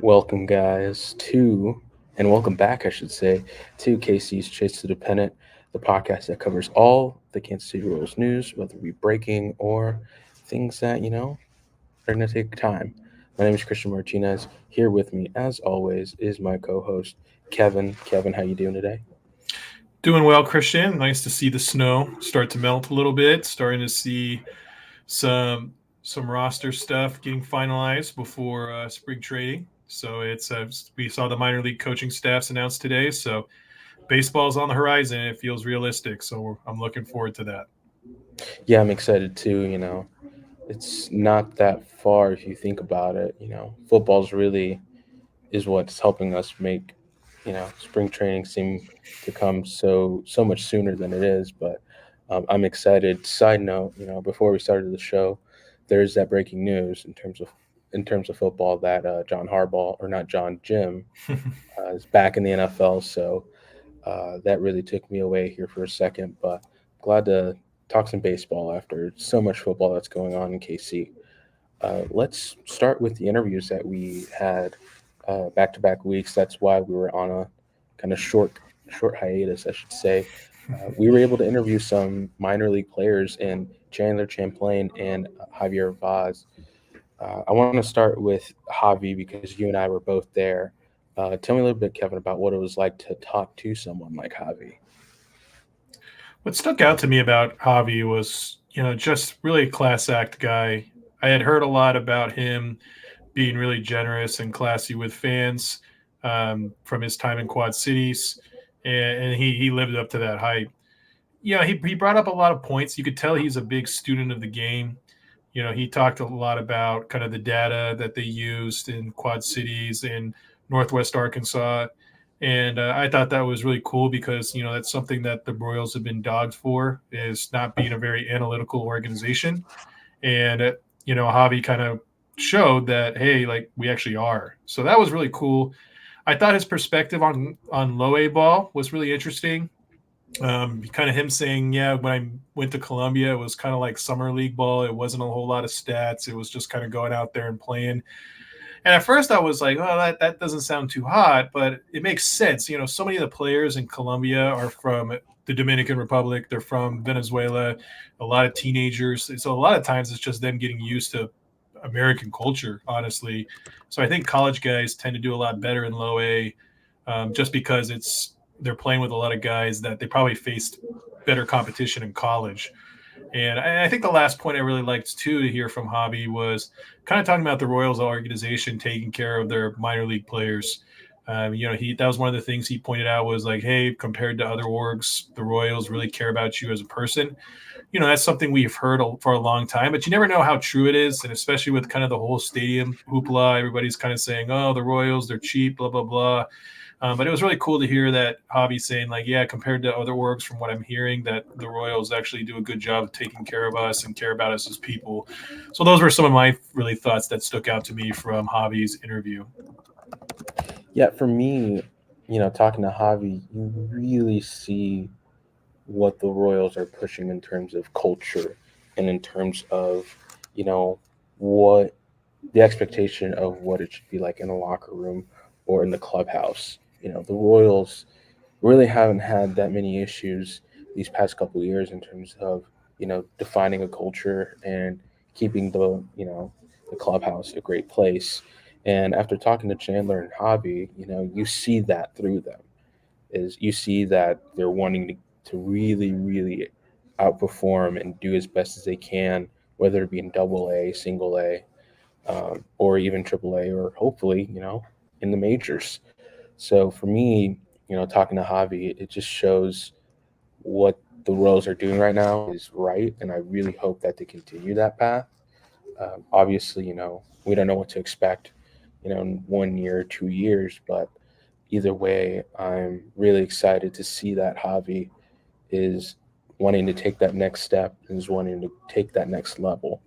Welcome, guys, and welcome back, I should say, to KC's Chase to the Pennant, the podcast that covers all the Kansas City Royals news, whether it be breaking or things that, are going to take time. My name is Christian Martinez. Here with me, as always, is my co host, Kevin. Kevin, how you doing today? Doing well, Christian. Nice to see the snow start to melt a little bit. Starting to see some some roster stuff getting finalized before spring trading. So it's we saw the minor league coaching staffs announced today. So baseball's on the horizon. It feels realistic. So I'm looking forward to that. Yeah, I'm excited too. It's not that far if you think about it. Football's really is what's helping us make spring training seem to come so much sooner than it is. But I'm excited. Side note, before we started the show, there's that breaking news in terms of football that John Harbaugh, or not John, Jim, is back in the NFL. So that really took me away here for a second, but glad to talk some baseball after so much football that's going on in KC. Let's start with the interviews that we had back to back weeks. That's why we were on a kind of short hiatus, I should say. We were able to interview some minor league players in Chandler, Champlain, and Javier Vaz. I want to start with Javi because you and I were both there. Tell me a little bit, Kevin, about what it was like to talk to someone like Javi. What stuck out to me about Javi was, just really a class act guy. I had heard a lot about him being really generous and classy with fans from his time in Quad Cities, and he lived up to that hype. He brought up a lot of points. You could tell he's a big student of the game. He talked a lot about kind of the data that they used in Quad Cities in Northwest Arkansas. And I thought that was really cool because, that's something that the Royals have been dogged for is not being a very analytical organization. And, Javi kind of showed that, hey, like we actually are. So that was really cool. I thought his perspective on low A ball was really interesting. Kind of him saying, yeah, when I went to Columbia, it was kind of like summer league ball. It wasn't a whole lot of stats. It was just kind of going out there and playing. And at first I was like, oh, that doesn't sound too hot, but it makes sense. So many of the players in Colombia are from the Dominican Republic. They're from Venezuela, a lot of teenagers. So a lot of times it's just them getting used to American culture, honestly. So I think college guys tend to do a lot better in low A, just because they're playing with a lot of guys that they probably faced better competition in college. And I think the last point I really liked too to hear from Hobby was kind of talking about the Royals organization taking care of their minor league players. He that was one of the things he pointed out was like, hey, compared to other orgs, the Royals really care about you as a person. That's something we've heard for a long time, but you never know how true it is. And especially with kind of the whole stadium hoopla, everybody's kind of saying, oh, the Royals, they're cheap, blah, blah, blah. But it was really cool to hear that Hobby saying, like, yeah, compared to other orgs, from what I'm hearing, that the Royals actually do a good job of taking care of us and care about us as people. So those were some of my really thoughts that stuck out to me from Hobby's interview. Yeah, for me, talking to Javi, you really see what the Royals are pushing in terms of culture and in terms of, you know, what the expectation of what it should be like in a locker room or in the clubhouse. The Royals really haven't had that many issues these past couple of years in terms of, defining a culture and keeping the clubhouse a great place. And after talking to Chandler and Hobby, you see that through them is you see that they're wanting to really, really outperform and do as best as they can, whether it be in double A, single A, or even triple A, or hopefully, in the majors. So for me, talking to Javi, it just shows what the Royals are doing right now is right. And I really hope that they continue that path. Obviously, we don't know what to expect, in 1 year, 2 years, but either way, I'm really excited to see that Javi is wanting to take that next step and is wanting to take that next level.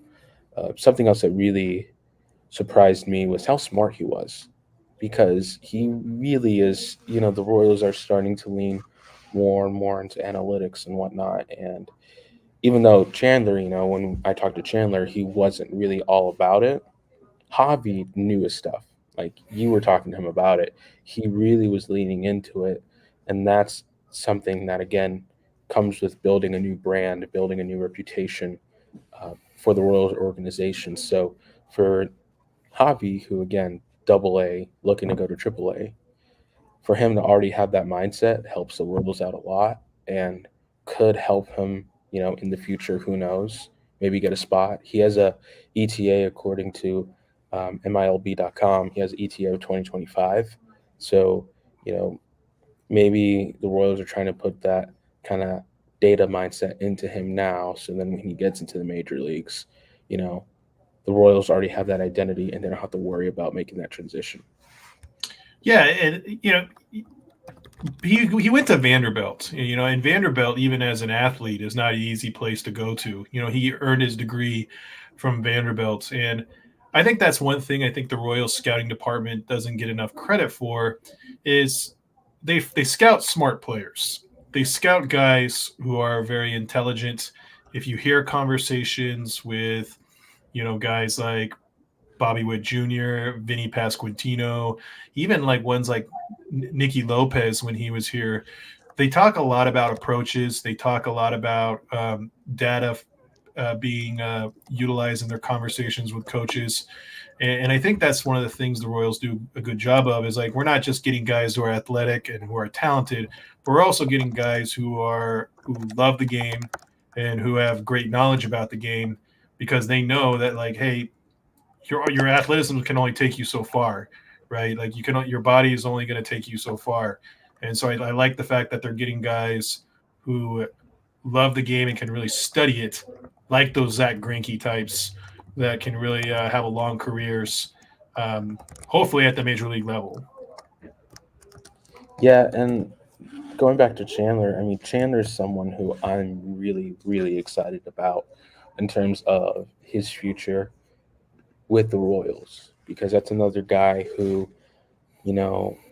Something else that really surprised me was how smart he was because he really is, the Royals are starting to lean more and more into analytics and whatnot. And even though Chandler, when I talked to Chandler, he wasn't really all about it, Javi knew his stuff. Like you were talking to him about it, he really was leaning into it, and that's something that again comes with building a new brand, building a new reputation for the Royals organization. So for Javi, who again double A looking to go to triple A, for him to already have that mindset helps the Royals out a lot and could help him, in the future. Who knows? Maybe get a spot. He has a ETA according to MILB.com. He has ETA of 2025. So, you know, maybe the Royals are trying to put that kind of data mindset into him now. So then when he gets into the major leagues, you know, the Royals already have that identity and they don't have to worry about making that transition. Yeah, and he went to Vanderbilt, and Vanderbilt, even as an athlete, is not an easy place to go to. He earned his degree from Vanderbilt, and I think that's one thing I think the Royals scouting department doesn't get enough credit for is they scout smart players. They scout guys who are very intelligent. If you hear conversations with, guys like Bobby Witt Jr., Vinny Pasquantino, even like ones like Nicky Lopez when he was here. They talk a lot about approaches. They talk a lot about data being utilized in their conversations with coaches. And I think that's one of the things the Royals do a good job of is like we're not just getting guys who are athletic and who are talented, but we're also getting guys who love the game and who have great knowledge about the game because they know that like, hey, your athleticism can only take you so far, right? Like your body is only going to take you so far, and so I like the fact that they're getting guys who love the game and can really study it, like those Zach Greinke types that can really have a long careers, hopefully at the major league level. Yeah, and going back to Chandler, I mean, Chandler's someone who I'm really, really excited about in terms of his future with the Royals because that's another guy who,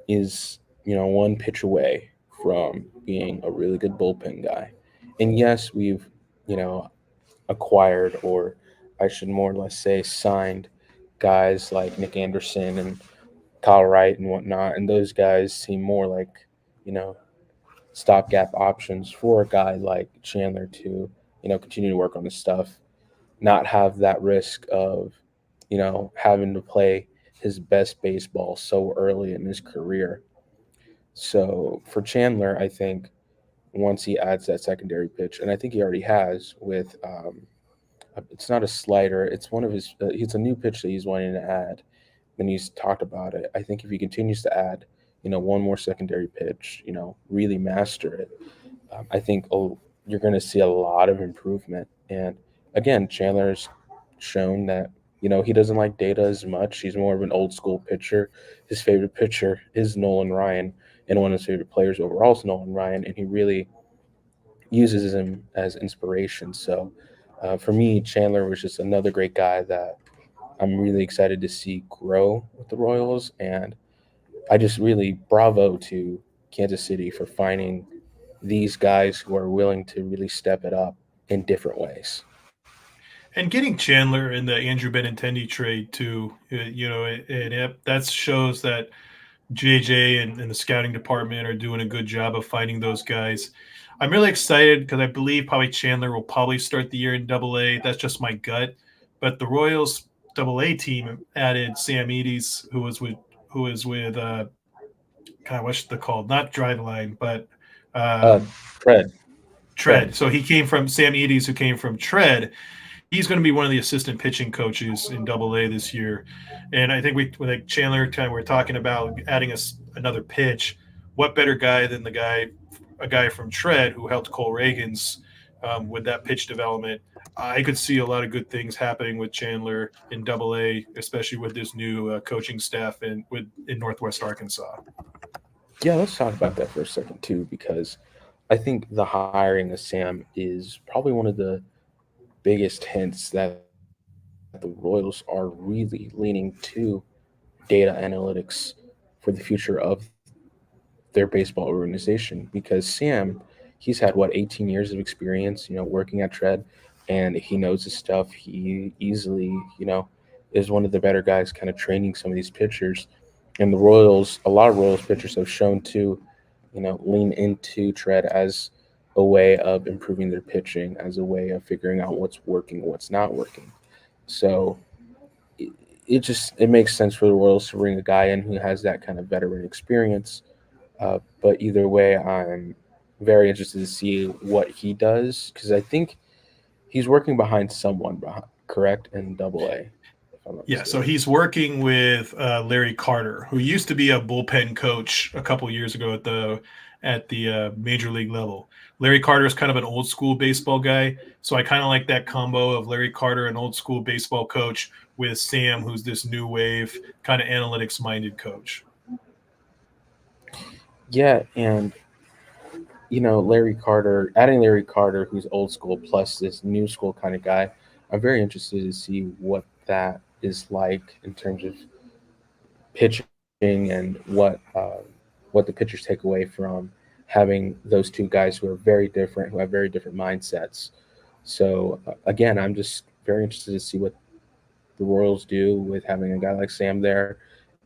is, one pitch away from being a really good bullpen guy. And yes, we've, you know, acquired, or I should more or less say signed guys like Nick Anderson and Kyle Wright and whatnot. And those guys seem more like, you know, stopgap options for a guy like Chandler to, continue to work on his stuff, not have that risk of, having to play his best baseball so early in his career. So for Chandler, I think once he adds that secondary pitch, and I think he already has with, it's not a slider, it's one of his, it's a new pitch that he's wanting to add, and he's talked about it. I think if he continues to add, one more secondary pitch, really master it, I think you're going to see a lot of improvement. And again, Chandler's shown that he doesn't like data as much. He's more of an old school pitcher. His favorite pitcher is Nolan Ryan, and one of his favorite players overall is Nolan Ryan, and he really uses him as inspiration. So for me, Chandler was just another great guy that I'm really excited to see grow with the Royals, and I just really bravo to Kansas City for finding these guys who are willing to really step it up in different ways. And getting Chandler in the Andrew Benintendi trade too, that shows that JJ and the scouting department are doing a good job of finding those guys. I'm really excited because I believe probably Chandler will probably start the year in Double A. That's just my gut. But the Royals Double A team added Sam Eads, who was with God, what's the called? Not Driveline, but Uh, um, Fred, Tread. Tread. So he came from Sam Eads, who came from Tread. He's going to be one of the assistant pitching coaches in Double A this year, and I think with like Chandler, kind of we're talking about adding us another pitch. What better guy than a guy from Tread who helped Cole Reagans with that pitch development? I could see a lot of good things happening with Chandler in Double A, especially with this new coaching staff in Northwest Arkansas. Yeah, let's talk about that for a second too, because I think the hiring of Sam is probably one of the biggest hints that the Royals are really leaning to data analytics for the future of their baseball organization. Because Sam, he's had what 18 years of experience, working at Tread, and he knows his stuff. He easily, is one of the better guys kind of training some of these pitchers. And the Royals, a lot of Royals pitchers have shown to, lean into Tread as a way of improving their pitching, as a way of figuring out what's working and what's not working. So it, it makes sense for the Royals to bring a guy in who has that kind of veteran experience. But either way, I'm very interested to see what he does because I think he's working behind someone, correct, in Double A, if I'm not Yeah, so mistaken. he's working with Larry Carter, who used to be a bullpen coach a couple years ago at the major league level. Larry Carter is kind of an old school baseball guy, so I kind of like that combo of Larry Carter, an old school baseball coach, with Sam, who's this new wave kind of analytics minded coach. Yeah, and Larry Carter, adding Larry Carter, who's old school, plus this new school kind of guy, I'm very interested to see what that is like in terms of pitching and what the pitchers take away from having those two guys who are very different, who have very different mindsets. So again, I'm just very interested to see what the Royals do with having a guy like Sam there,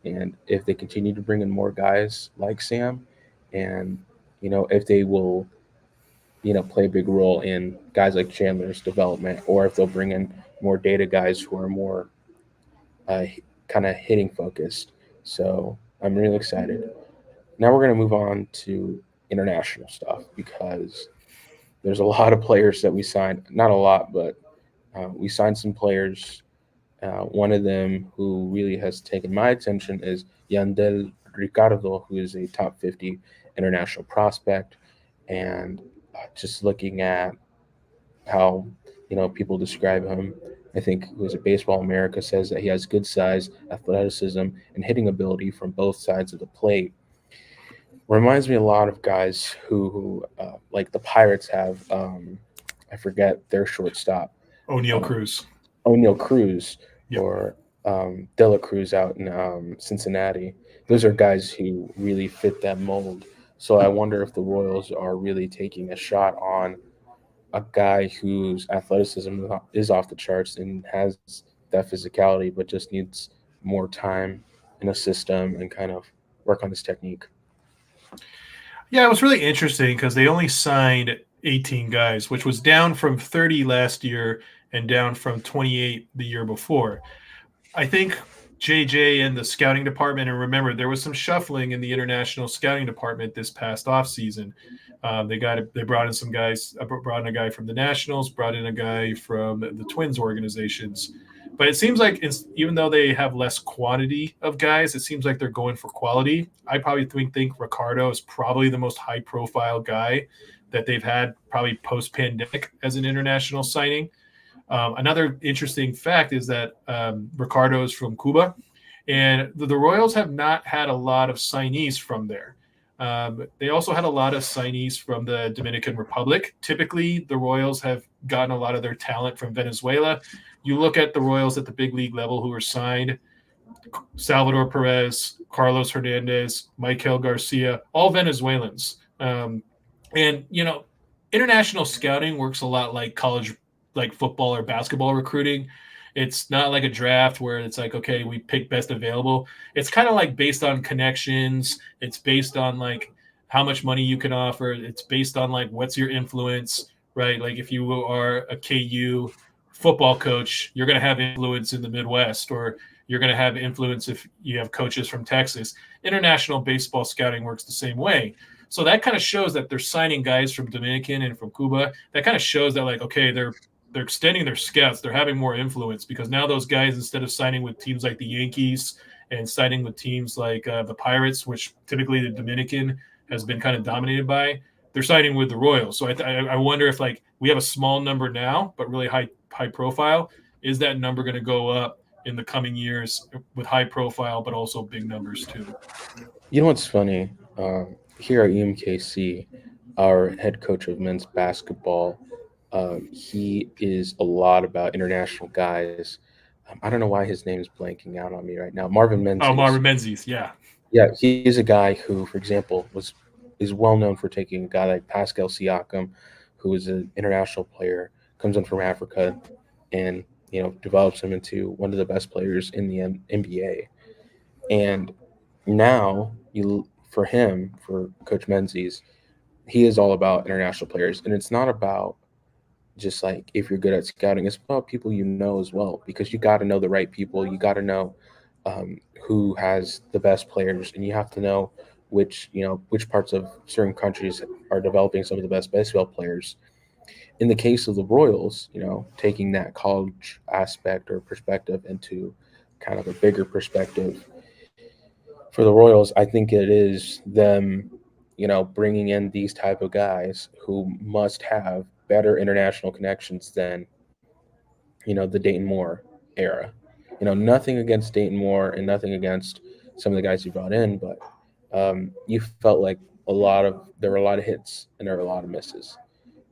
and if they continue to bring in more guys like Sam, and if they will play a big role in guys like Chandler's development, or if they'll bring in more data guys who are more kind of hitting focused. So I'm really excited. Now we're going to move on to international stuff because there's a lot of players that we signed. Not a lot, but we signed some players. One of them who really has taken my attention is Yandel Ricardo, who is a top 50 international prospect. And just looking at how people describe him, I think who is a Baseball America says that he has good size, athleticism, and hitting ability from both sides of the plate. Reminds me a lot of guys who like the Pirates have. I forget their shortstop, O'Neill uh, Cruz. O'Neill Cruz Yep. or De La Cruz out in Cincinnati. Those are guys who really fit that mold. So I wonder if the Royals are really taking a shot on a guy whose athleticism is off the charts and has that physicality, but just needs more time in a system and kind of work on his technique. Yeah, it was really interesting because they only signed 18 guys, which was down from 30 last year and down from 28 the year before. I think JJ and the scouting department, and remember, there was some shuffling in the international scouting department this past offseason. They brought in some guys, brought in a guy from the Nationals, brought in a guy from the Twins organizations. But it seems like even though they have less quantity of guys, it seems like they're going for quality. I probably think Ricardo is probably the most high profile guy that they've had probably post pandemic as an international signing. Another interesting fact is that Ricardo is from Cuba, and the Royals have not had a lot of signees from there. They also had a lot of signees from the Dominican Republic. Typically, the Royals have gotten a lot of their talent from Venezuela. You look at the Royals at the big league level who are signed: Salvador Perez, Carlos Hernandez, Michael Garcia, all Venezuelans. And international scouting works a lot like college, like football or basketball recruiting. It's not like a draft where it's like, okay, we pick best available. It's kind of like based on connections. It's based on like how much money you can offer. It's based on like what's your influence, right? Like if you are a KU football coach, you're going to have influence in the Midwest, or you're going to have influence if you have coaches from Texas. International baseball scouting works the same way. So that kind of shows that they're signing guys from Dominican and from Cuba. That kind of shows that like, okay, they're extending their scouts. They're having more influence because now those guys, instead of signing with teams like the Yankees and signing with teams like the Pirates, which typically the Dominican has been kind of dominated by, they're signing with the Royals. So I wonder if like we have a small number now, but really high profile. Is that number going to go up in the coming years with high profile, but also big numbers too? You know what's funny? Here at UMKC, our head coach of men's basketball, he is a lot about international guys. I don't know why his name is blanking out on me right now. Marvin Oh, Menzies. Marvin Menzies, yeah. Yeah, he's a guy who, for example, was is well known for taking a guy like Pascal Siakam, who is an international player, comes in from Africa, and develops him into one of the best players in the NBA. And now for him, for Coach Menzies, he is all about international players, and it's not about just like if you're good at scouting, it's about people you know as well, because you got to know the right people. You got to know who has the best players, and you have to know which parts of certain countries are developing some of the best baseball players. In the case of the Royals, taking that college aspect or perspective into kind of a bigger perspective for the Royals, I think it is them, bringing in these type of guys who must have better international connections than the Dayton Moore era. Nothing against Dayton Moore and nothing against some of the guys you brought in, but you felt like there were a lot of hits and there were a lot of misses.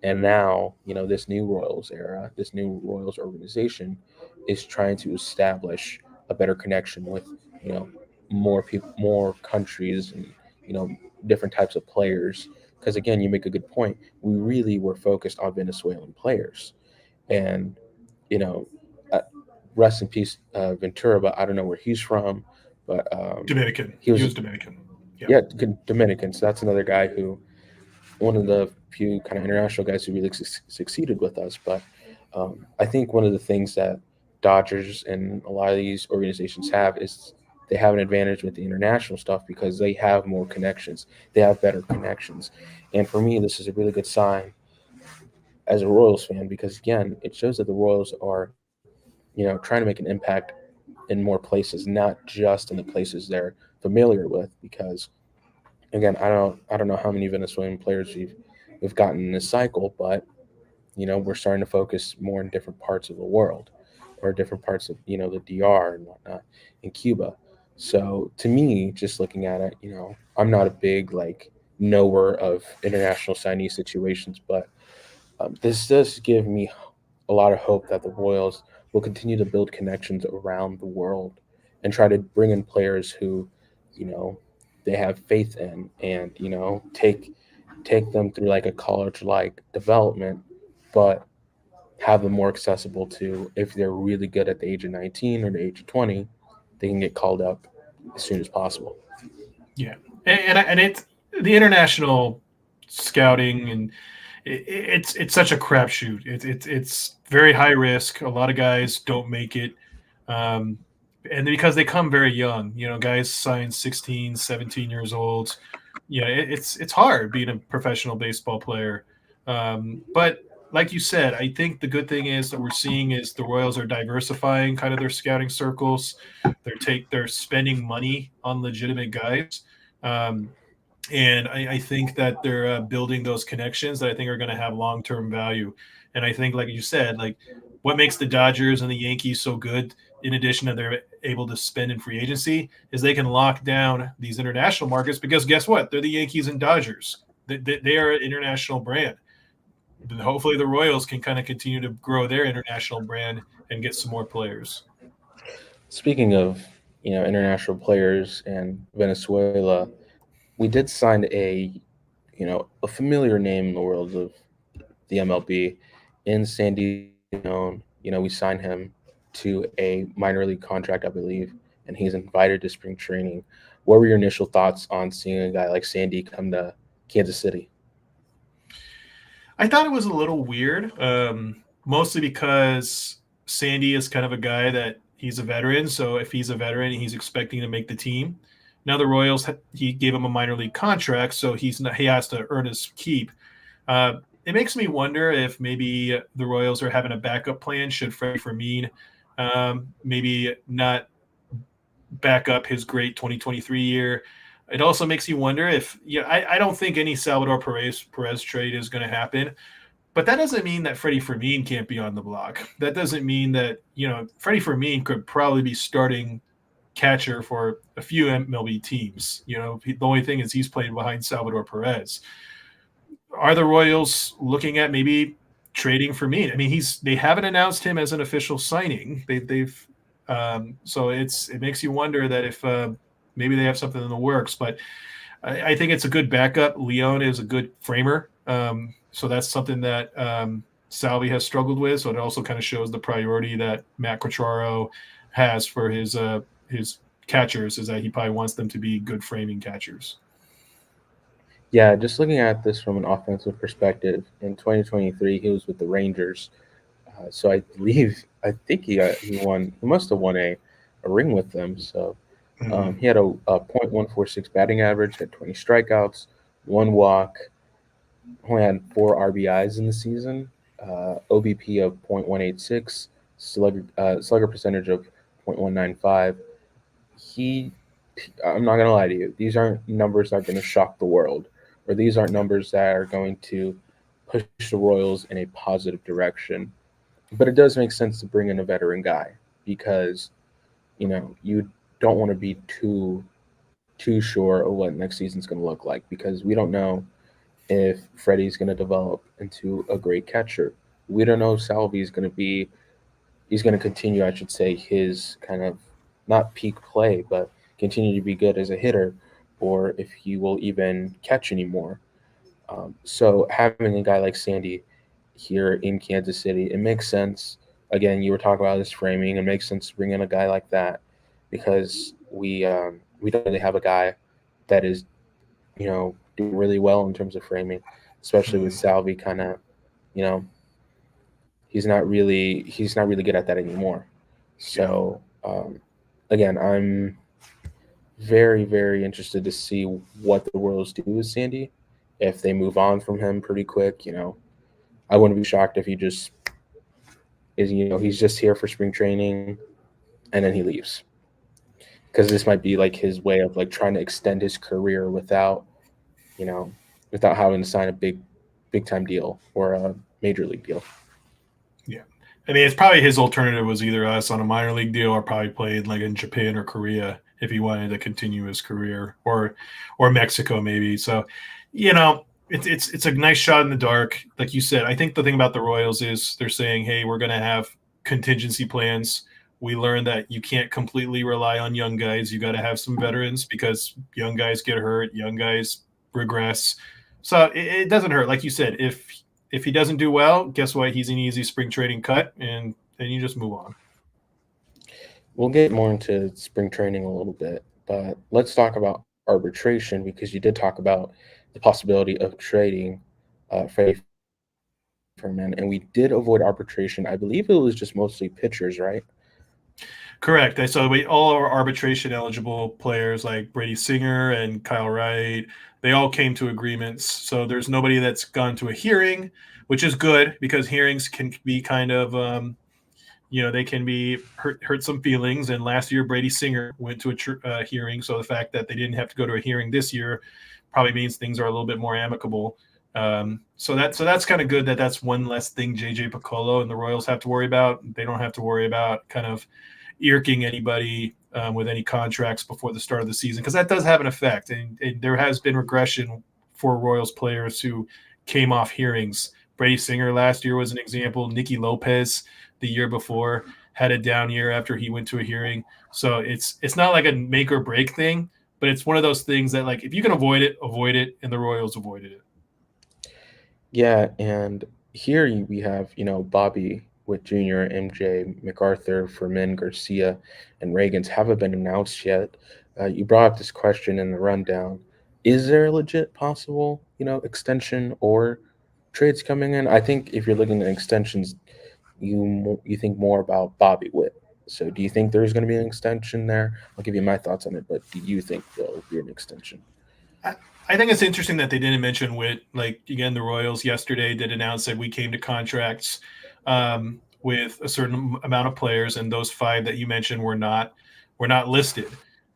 And now, this new Royals era, this new Royals organization is trying to establish a better connection with, you know, more people, more countries, and, you know, different types of players. Because again, you make a good point. We really were focused on Venezuelan players. And, you know, uh, rest in peace, Ventura, but I don't know where he's from. But Dominican. he He was, was Dominican. Yeah. yeah, Dominican. So that's another guy who one of the few kind of international guys who really succeeded with us. But I think one of the things that Dodgers and a lot of these organizations have is they have an advantage with the international stuff because they have more connections. They have better connections. And for me, this is a really good sign as a Royals fan because, again, it shows that the Royals are, trying to make an impact in more places, not just in the places they're familiar with. Because again, I don't know how many Venezuelan players we've gotten in this cycle, but we're starting to focus more in different parts of the world or different parts of the DR and whatnot in Cuba. So to me, just looking at it, I'm not a big like knower of international signee situations, but this does give me a lot of hope that the Royals will continue to build connections around the world and try to bring in players who, you know, they have faith in, and take them through like a college like development, but have them more accessible to if they're really good at the age of 19 or the age of 20, they can get called up as soon as possible. Yeah. And it's the international scouting, and it's such a crapshoot. It's very high risk. A lot of guys don't make it. Um, and because they come very young, guys sign 16, 17 years old. It's hard being a professional baseball player. But like you said, I think the good thing is that we're seeing is the Royals are diversifying kind of their scouting circles. They're spending money on legitimate guys. Um, and I think that they're building those connections that I think are going to have long term value. And I think, like you said, like what makes the Dodgers and the Yankees so good, in addition to they're able to spend in free agency, is they can lock down these international markets because guess what? They're the Yankees and Dodgers. They are an international brand. Hopefully, the Royals can kind of continue to grow their international brand and get some more players. Speaking of international players and Venezuela, we did sign a familiar name in the world of the MLB in Sandy Leone. We signed him to a minor league contract, I believe, and he's invited to spring training. What were your initial thoughts on seeing a guy like Sandy come to Kansas City? I thought it was a little weird, mostly because Sandy is kind of a guy that he's a veteran. So if he's a veteran, he's expecting to make the team. Now the Royals, he gave him a minor league contract, so he has to earn his keep. Uh, it makes me wonder if maybe the Royals are having a backup plan should Freddie Fermin maybe not back up his great 2023 year. It also makes you wonder if I don't think any Salvador Perez trade is going to happen. But that doesn't mean that Freddie Fermin can't be on the block. That doesn't mean that, Freddie Fermin could probably be starting catcher for a few MLB teams. The only thing is he's playing behind Salvador Perez. Are the Royals looking at maybe trading Fermin? I mean, they haven't announced him as an official signing. They've so it makes you wonder that if maybe they have something in the works. But I think it's a good backup. Leon is a good framer. So that's something that Salvi has struggled with. So it also kind of shows the priority that Matt Quatraro has for his catchers, is that he probably wants them to be good framing catchers. Yeah, just looking at this from an offensive perspective, in 2023 he was with the Rangers. So I believe I think he must have won a ring with them. So Mm, he had a .146 batting average, had 20 strikeouts, one walk, only had four RBIs in the season, OBP of .186, slugger percentage of .195. He, I'm not gonna lie to you, these aren't numbers that are gonna shock the world, or these aren't yeah, numbers that are going to push the Royals in a positive direction. But it does make sense to bring in a veteran guy because you don't want to be too sure of what next season's going to look like because we don't know if Freddie's going to develop into a great catcher. We don't know if Salvi's going to be he's going to continue, I should say, his kind of not peak play, but continue to be good as a hitter, or if he will even catch anymore. So having a guy like Sandy here in Kansas City, it makes sense. Again, you were talking about his framing. It makes sense to bring in a guy like that because we don't really have a guy that is doing really well in terms of framing, especially with mm, Salvi kind of you know he's not really good at that anymore. yeah. So again, I'm very interested to see what the Royals do with Sandy if they move on from him pretty quick. I wouldn't be shocked if he just is he's just here for spring training and then he leaves because this might be like his way of like trying to extend his career you know without having to sign a big time deal or a major league deal. Yeah. I mean, it's probably his alternative was either us on a minor league deal or probably played like in Japan or Korea if he wanted to continue his career, or Mexico maybe. So, it's a nice shot in the dark. Like you said, I think the thing about the Royals is they're saying, hey, we're going to have contingency plans. We learned that you can't completely rely on young guys. You got to have some veterans because young guys get hurt, young guys regress. So it doesn't hurt. Like you said, if he doesn't do well, guess what? He's an easy spring trading cut, and then you just move on. We'll get more into spring training a little bit, but let's talk about arbitration because you did talk about the possibility of trading Freddie Freeman, and we did avoid arbitration. I believe it was just mostly pitchers, right? Correct. So all our arbitration eligible players like Brady Singer and Kyle Wright, they all came to agreements. So there's nobody that's gone to a hearing, which is good because hearings can be kind of they can be hurt some feelings. And last year, Brady Singer went to a hearing, so the fact that they didn't have to go to a hearing this year probably means things are a little bit more amicable. So that's kind of good that that's one less thing JJ Piccolo and the Royals have to worry about. They don't have to worry about kind of irking anybody with any contracts before the start of the season because that does have an effect. And there has been regression for Royals players who came off hearings. Brady Singer last year was an example. Nicky Lopez the year before had a down year after he went to a hearing. So it's not like a make or break thing, but it's one of those things that like if you can avoid it, and the Royals avoided it. Yeah, and here we have, Bobby with Junior, MJ, MacArthur, Fermin, Garcia, and Reagans haven't been announced yet. You brought up this question in the rundown. Is there a legit possible, extension or trades coming in? I think if you're looking at extensions, you think more about Bobby Witt. So do you think there's going to be an extension there? I'll give you my thoughts on it, but do you think there'll be an extension? I think it's interesting that they didn't mention Witt. Like again, the Royals yesterday did announce that we came to contracts with a certain amount of players, and those five that you mentioned were not listed.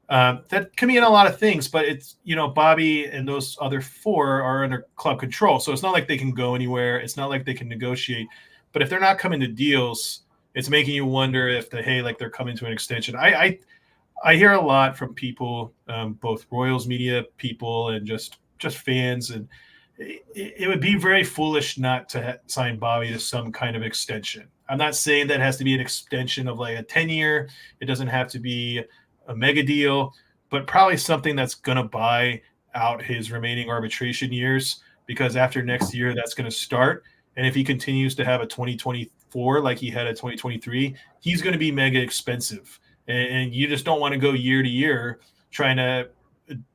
That can mean a lot of things, but it's Bobby and those other four are under club control, so it's not like they can go anywhere. It's not like they can negotiate. But if they're not coming to deals, it's making you wonder if like they're coming to an extension. I hear a lot from people, both Royals media people and just fans, and it would be very foolish not to sign Bobby to some kind of extension. I'm not saying that has to be an extension of like a 10-year. It doesn't have to be a mega deal, but probably something that's going to buy out his remaining arbitration years because after next year, that's going to start. And if he continues to have a 2024 like he had a 2023, he's going to be mega expensive. And you just don't want to go year to year trying to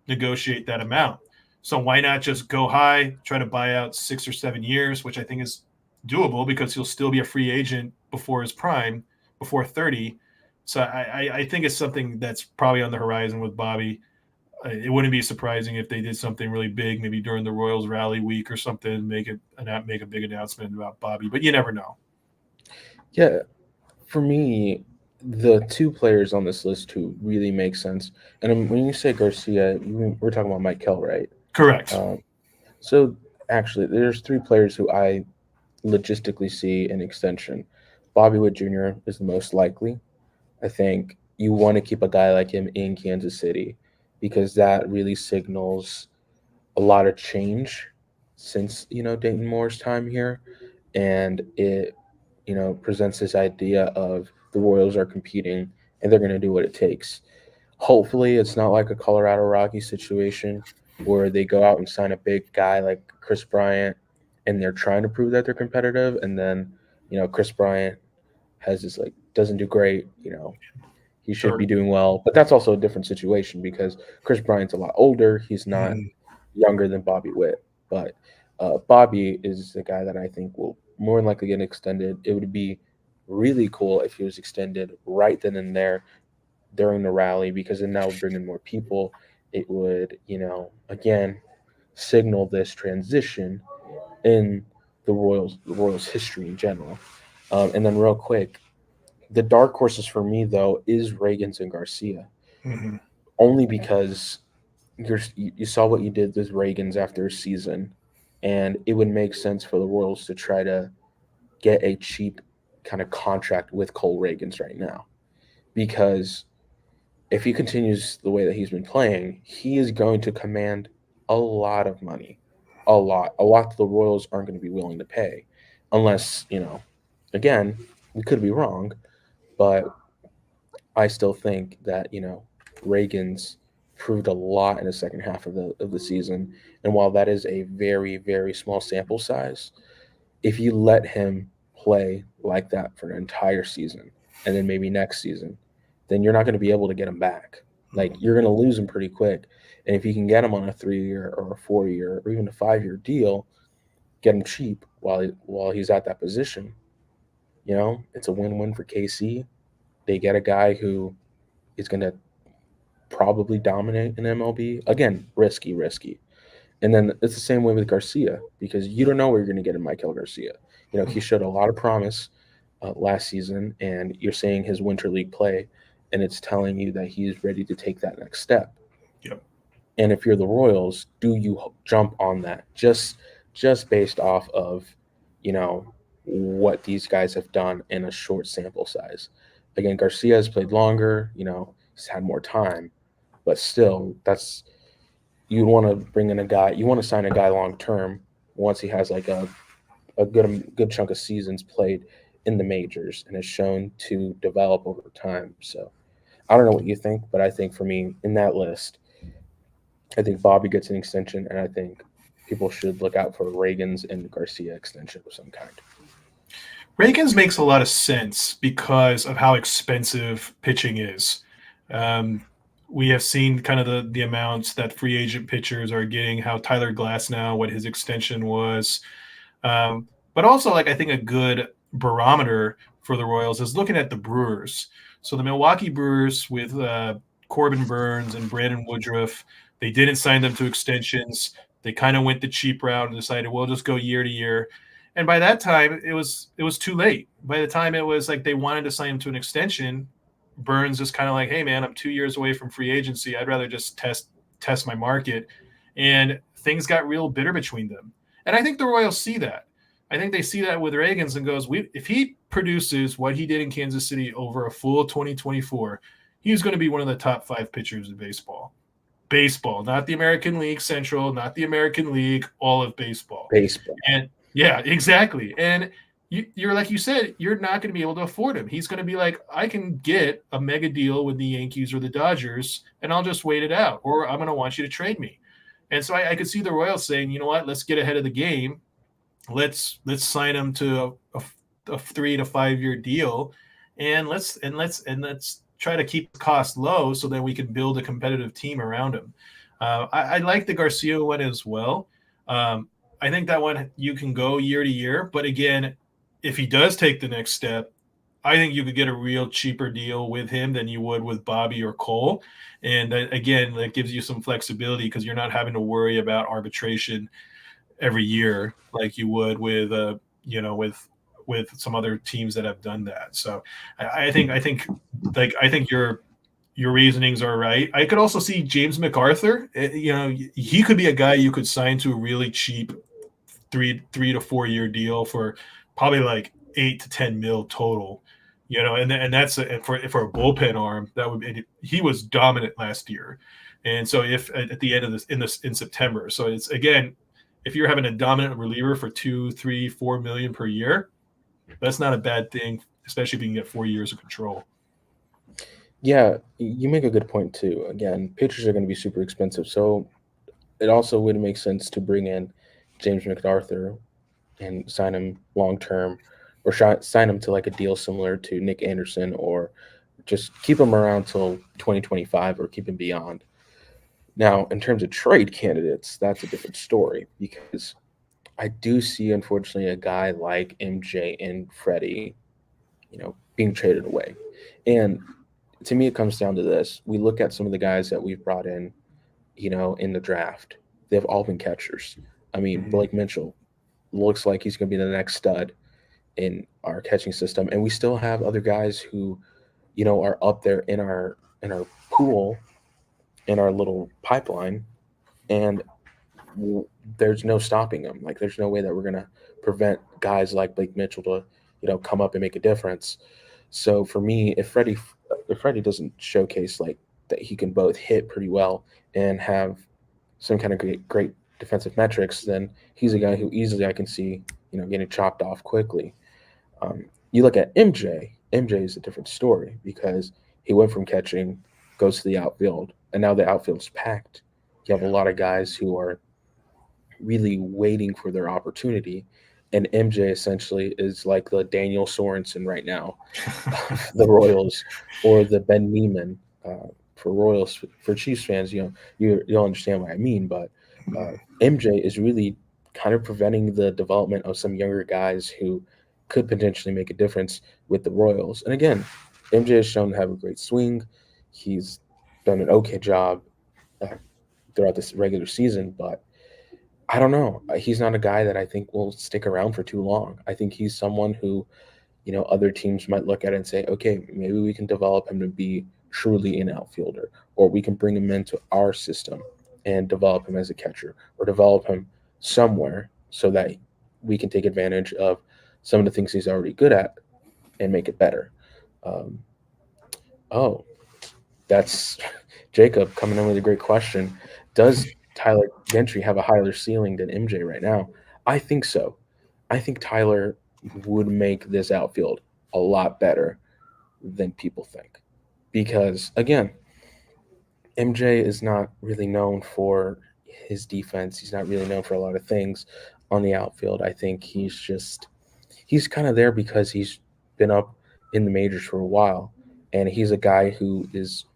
negotiate that amount. So why not just go high, try to buy out 6 or 7 years, which I think is doable because he'll still be a free agent before his prime, before 30. So I think it's something that's probably on the horizon with Bobby. It wouldn't be surprising if they did something really big, maybe during the Royals rally week or something, make a big announcement about Bobby. But you never know. Yeah, for me, the two players on this list who really make sense, and when you say Garcia, we're talking about Mike Kell, right? Correct. Um, so actually, there's three players who I logistically see an extension. Bobby Witt Jr. is the most likely. I think you want to keep a guy like him in Kansas City because that really signals a lot of change since Dayton Moore's time here, and it presents this idea of the Royals are competing and they're going to do what it takes. Hopefully, it's not like a Colorado Rockies situation where they go out and sign a big guy like Chris Bryant and they're trying to prove that they're competitive, and then Chris Bryant has this like doesn't do great. He should be Sure. doing well, but that's also a different situation because Chris Bryant's a lot older. He's not Mhm. younger than Bobby Witt, but Bobby is the guy that I think will more than likely get extended. It would be really cool if he was extended right then and there during the rally because then that would bring in more people. It would, again, signal this transition in the Royals' history in general. And then, real quick, the dark horses for me though is Reagans and Garcia, Mhm. only because you saw what you did with Reagans after a season, and it would make sense for the Royals to try to get a cheap kind of contract with Cole Reagans right now because if he continues the way that he's been playing, he is going to command a lot of money, a lot that the Royals aren't going to be willing to pay, unless again, we could be wrong, but I still think that Reagan's proved a lot in the second half of the season, and while that is a very very small sample size, if you let him play like that for an entire season and then maybe next season, then you're not going to be able to get him back. Like Mhm. you're going to lose him pretty quick. And if you can get him on a 3 year or a 4 year or even a 5 year deal, get him cheap while he's at that position, it's a win win for KC. They get a guy who is going to probably dominate in MLB. Again, risky. And then it's the same way with Garcia because you don't know where you're going to get in Michael Garcia. He Mhm. showed a lot of promise last season, and you're seeing his winter league play, and it's telling you that he's ready to take that next step. Yep. And if you're the Royals, do you jump on that just based off of what these guys have done in a short sample size? Again, Garcia has played longer. He's had more time, but still, that's you want to bring in a guy. You want to sign a guy long term once he has like a good chunk of seasons played in the majors and has shown to develop over time. So I don't know what you think, but I think for me in that list, I think Bobby gets an extension, and I think people should look out for Reagan's and Garcia extension of some kind. Reagan's makes a lot of sense because of how expensive pitching is. Um, we have seen kind of the amounts that free agent pitchers are getting, how Tyler Glass now, what his extension was. But also, like, I think a good barometer for the Royals is looking at the Brewers. So the Milwaukee Brewers with Corbin Burns and Brandon Woodruff, they didn't sign them to extensions. They kind of went the cheap route and decided we'll just go year to year. And by that time, it was too late. By the time it was like they wanted to sign him to an extension, Burns is kind of like, "Hey man, I'm 2 years away from free agency. I'd rather just test my market." And things got real bitter between them. And I think the Royals see that. I think they see that with Reagans and goes, if he produces what he did in Kansas City over a full 2024, he's going to be one of the top 5 pitchers in baseball. Baseball, not the American League Central, not the American League, all of baseball. Baseball. And yeah, exactly. And you're like you said, you're not going to be able to afford him. He's going to be like, I can get a mega deal with the Yankees or the Dodgers, and I'll just wait it out, or I'm going to want you to trade me. And so I could see the Royals saying, you know what, let's get ahead of the game let's sign him to a 3 to 5 year deal, and let's try to keep the cost low so that we can build a competitive team around him. I like the Garcia one as well. I think that one you can go year to year, but again, if he does take the next step, I think you could get a real cheaper deal with him than you would with Bobby or Cole. And again, that gives you some flexibility because you're not having to worry about arbitration every year like you would with with some other teams that have done that. So I think your reasonings are right. I could also see James MacArthur. He could be a guy you could sign to a really cheap 3 to 4 year deal for probably like 8 to 10 mil total. And that's for a bullpen arm that would be, he was dominant last year, and so if at the end of this in September, so it's again, if you're having a dominant reliever for 2, 3, 4 million per year, that's not a bad thing, especially if you can get 4 years of control. Yeah, you make a good point too. Again, pitchers are going to be super expensive, so it also would make sense to bring in James MacArthur and sign him long term, or sign him to like a deal similar to Nick Anderson, or just keep him around till 2025 or keep him beyond. Now, in terms of trade candidates, that's a different story because I do see, unfortunately, a guy like MJ and Freddie, being traded away. And to me, it comes down to this. We look at some of the guys that we've brought in the draft. They've all been catchers. I mean, Mm-hmm. Blake Mitchell looks like he's going to be the next stud in our catching system, and we still have other guys who, are up there in our pool, in our little pipeline, and there's no stopping them. Like, there's no way that we're going to prevent guys like Blake Mitchell to, come up and make a difference. So for me, if Freddie doesn't showcase like that he can both hit pretty well and have some kind of great defensive metrics, then he's a guy who easily I can see, getting chopped off quickly. You look at MJ. MJ is a different story because he went from catching, goes to the outfield, and now the outfield's packed. You have a Yeah. lot of guys who are really waiting for their opportunity, and MJ essentially is like the Daniel Sorensen right now of the Royals, or the Ben Neiman for Royals. For Chiefs fans, you'll understand what I mean. But MJ is really kind of preventing the development of some younger guys who could potentially make a difference with the Royals. And again, MJ has shown to have a great swing. He's done an okay job uh, throughout this regular season, but I don't know. He's not a guy that I think will stick around for too long. I think he's someone who, other teams might look at and say, okay, maybe we can develop him to be truly an outfielder, or we can bring him into our system and develop him as a catcher, or develop him somewhere so that we can take advantage of some of the things he's already good at and make it better. Um, oh, that's Jacob coming in with a great question. Does Tyler Gentry have a higher ceiling than MJ right now? I think so. I think Tyler would make this outfield a lot better than people think. Because, again, MJ is not really known for his defense. He's not really known for a lot of things on the outfield. I think he's kind of there because he's been up in the majors for a while. And he's a guy who is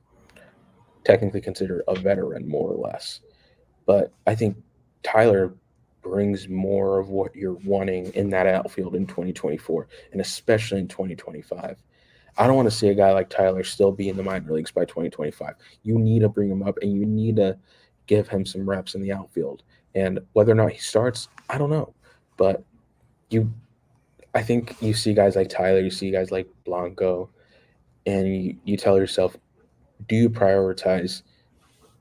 technically considered a veteran, more or less. But I think Tyler brings more of what you're wanting in that outfield in 2024, and especially in 2025. I don't want to see a guy like Tyler still be in the minor leagues by 2025. You need to bring him up, and you need to give him some reps in the outfield. And whether or not he starts, I don't know. But you, I think you see guys like Tyler, you see guys like Blanco, and you tell yourself, do you prioritize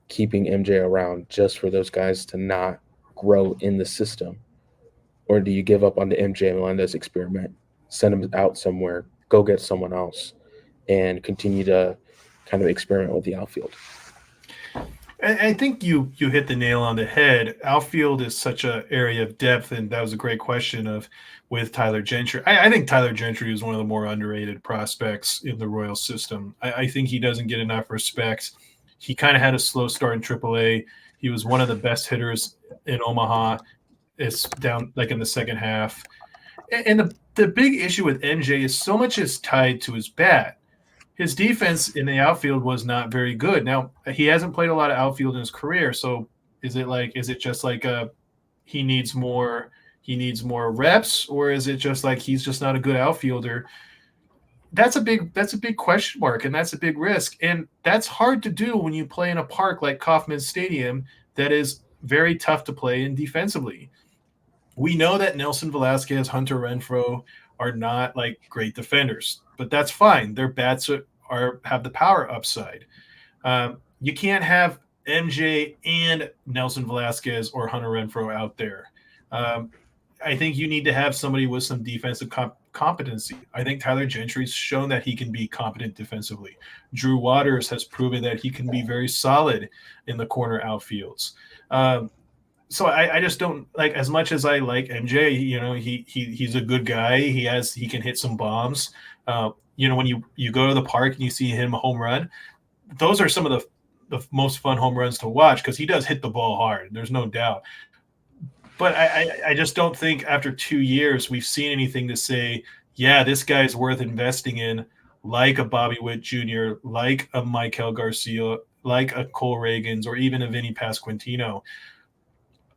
keeping MJ around just for those guys to not grow in the system? Or do you give up on the MJ Melendez experiment, send him out somewhere, go get someone else, and continue to kind of experiment with the outfield? I think you hit the nail on the head. Outfield is such a area of depth, and that was a great question of with Tyler Gentry. I think Tyler Gentry is one of the more underrated prospects in the Royal system. I think he doesn't get enough respect. He kind of had a slow start in AAA. He was one of the best hitters in Omaha. is down like in the second half. And the big issue with MJ is so much is tied to his bat. His defense in the outfield was not very good. Now he hasn't played a lot of outfield in his career, so is it just like he needs more reps, or is it just like he's just not a good outfielder? That's a big question mark, and that's a big risk, and that's hard to do when you play in a park like Kauffman Stadium that is very tough to play in defensively. We know that Nelson Velasquez, Hunter Renfroe are not like great defenders, but that's fine. Their bats are have the power upside. You can't have MJ and Nelson Velasquez or Hunter Renfroe out there. Um, I think you need to have somebody with some defensive competency. I think Tyler Gentry's shown that he can be competent defensively. Drew Waters has proven that he can be very solid in the corner outfields. So I just don't like, as much as I like MJ. You know, he's a good guy. He can hit some bombs. You know, when you go to the park and you see him a home run, those are some of the most fun home runs to watch because he does hit the ball hard. There's no doubt. But I just don't think after 2 years we've seen anything to say, yeah, this guy's worth investing in, like a Bobby Witt Jr., like a Michael Garcia, like a Cole Reagans, or even a Vinny Pasquantino.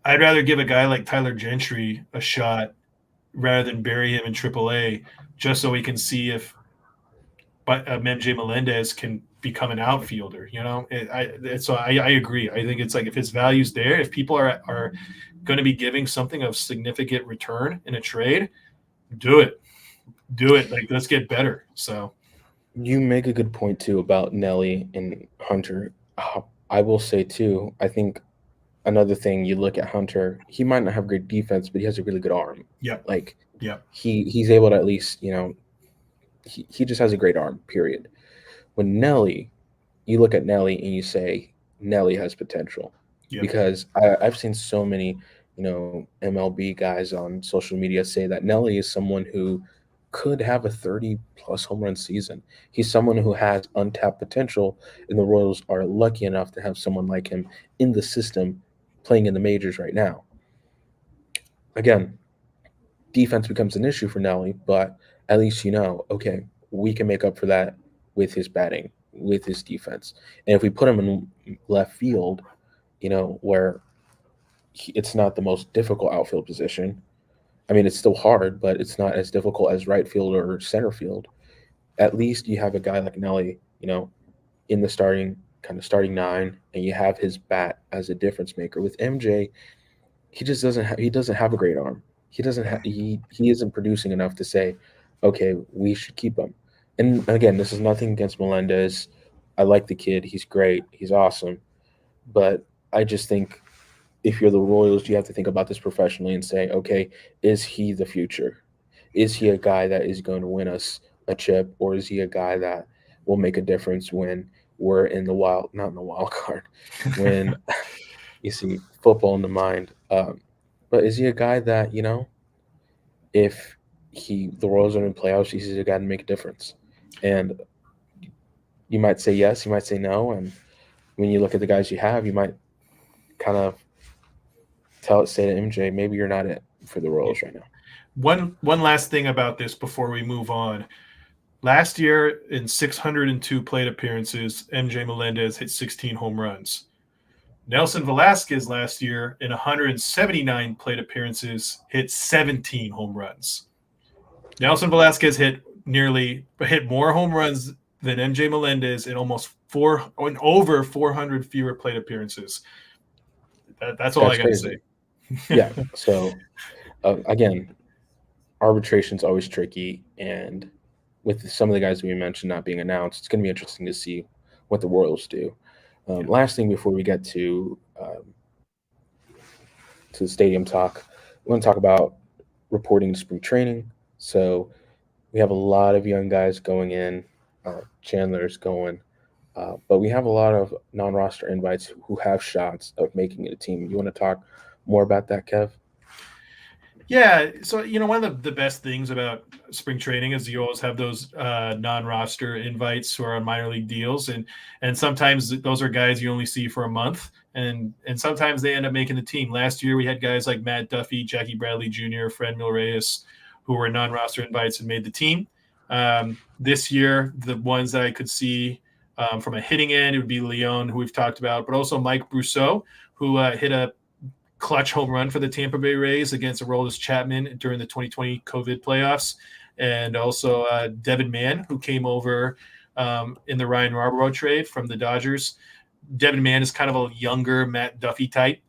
I'd rather give a guy like Tyler Gentry a shot rather than bury him in AAA, just so we can see if MJ Melendez can become an outfielder. You know, so I agree. I think it's like, if his value's there, if people are going to be giving something of significant return in a trade, do it. Like, let's get better. So You make a good point too about Nelly and Hunter. I will say too, I think another thing, you look at Hunter, he might not have great defense, but he has a really good arm. yep, Like yep, he's able to at least, he just has a great arm, period. When Nelly, you look at Nelly and you say Nelly has potential, yep. because I've seen so many, MLB guys on social media say that Nelly is someone who could have a 30 plus home run season. He's someone who has untapped potential, and the Royals are lucky enough to have someone like him in the system playing in the majors right now. Again, defense becomes an issue for Nelly, but at least okay, we can make up for that with his batting, with his defense. And if we put him in left field, where it's not the most difficult outfield position. I mean, it's still hard, but it's not as difficult as right field or center field. At least you have a guy like Nelly, in the starting nine, and you have his bat as a difference maker. With MJ, he doesn't have a great arm. He isn't producing enough to say, okay, we should keep him. And again, this is nothing against Melendez. I like the kid. He's great. He's awesome. But I just think if you're the Royals, you have to think about this professionally and say, okay, is he the future? Is he a guy that is going to win us a chip, or is he a guy that will make a difference when we're in the wild, not in the wild card, when you see football in the mind? But is he a guy that, if the Royals are in playoffs, he's a guy to make a difference? And you might say yes, you might say no, and when you look at the guys you have, you might kind of say to MJ, maybe you're not it for the Royals right now. One last thing about this before we move on. Last year, in 602 plate appearances, MJ Melendez hit 16 home runs. Nelson Velasquez last year, in 179 plate appearances, hit 17 home runs. Nelson Velasquez hit more home runs than MJ Melendez in over 400 fewer plate appearances. That's all I got to say. Yeah. So again, arbitration's always tricky, and with some of the guys we mentioned not being announced, it's going to be interesting to see what the Royals do. Last thing before we get to the stadium talk, we want to talk about reporting to spring training. So we have a lot of young guys going in. Chandler's going. But we have a lot of non-roster invites who have shots of making it a team. You want to talk more about that, Kev? Yeah, so one of the best things about spring training is you always have those non-roster invites who are on minor league deals, and sometimes those are guys you only see for a month, and sometimes they end up making the team. Last year we had guys like Matt Duffy, Jackie Bradley Jr., Fred Mil-Reyes, who were non-roster invites and made the team. This year, the ones that I could see from a hitting end, it would be Leon, who we've talked about, but also Mike Brousseau, who hit a clutch home run for the Tampa Bay Rays against Aroldis Chapman during the 2020 COVID playoffs, and also Devin Mann, who came over in the Ryan Yarbrough trade from the Dodgers. Devin Mann is kind of a younger Matt Duffy type.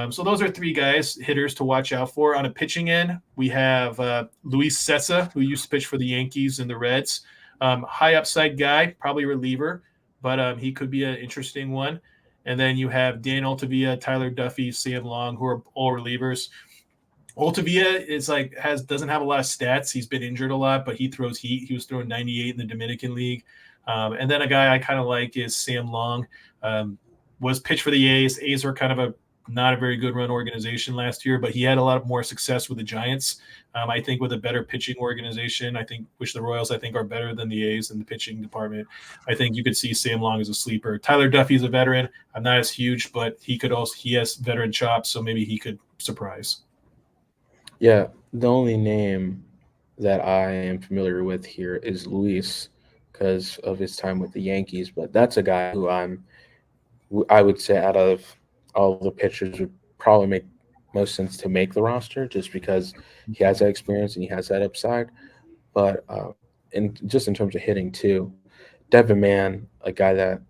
So those are three guys, hitters to watch out for. On a pitching end, we have Luis Cessa, who used to pitch for the Yankees and the Reds. High upside guy, probably reliever, but he could be an interesting one. And then you have Dan Altavilla, Tyler Duffy, Sam Long, who are all relievers. Altavilla is doesn't have a lot of stats. He's been injured a lot, but he throws heat. He was throwing 98 in the Dominican League. And then a guy I kind of like is Sam Long. Was pitched for the A's. A's were kind of not a very good run organization last year, but he had a lot more success with the Giants. I think with a better pitching organization, which the Royals I think are better than the A's in the pitching department. I think you could see Sam Long as a sleeper. Tyler Duffy is a veteran. I'm not as huge, but he has veteran chops, so maybe he could surprise. Yeah, the only name that I am familiar with here is Luis because of his time with the Yankees, but that's a guy who I would say out of all the pitchers would probably make most sense to make the roster just because he has that experience and he has that upside. But in terms of hitting too, Devin Mann, a guy that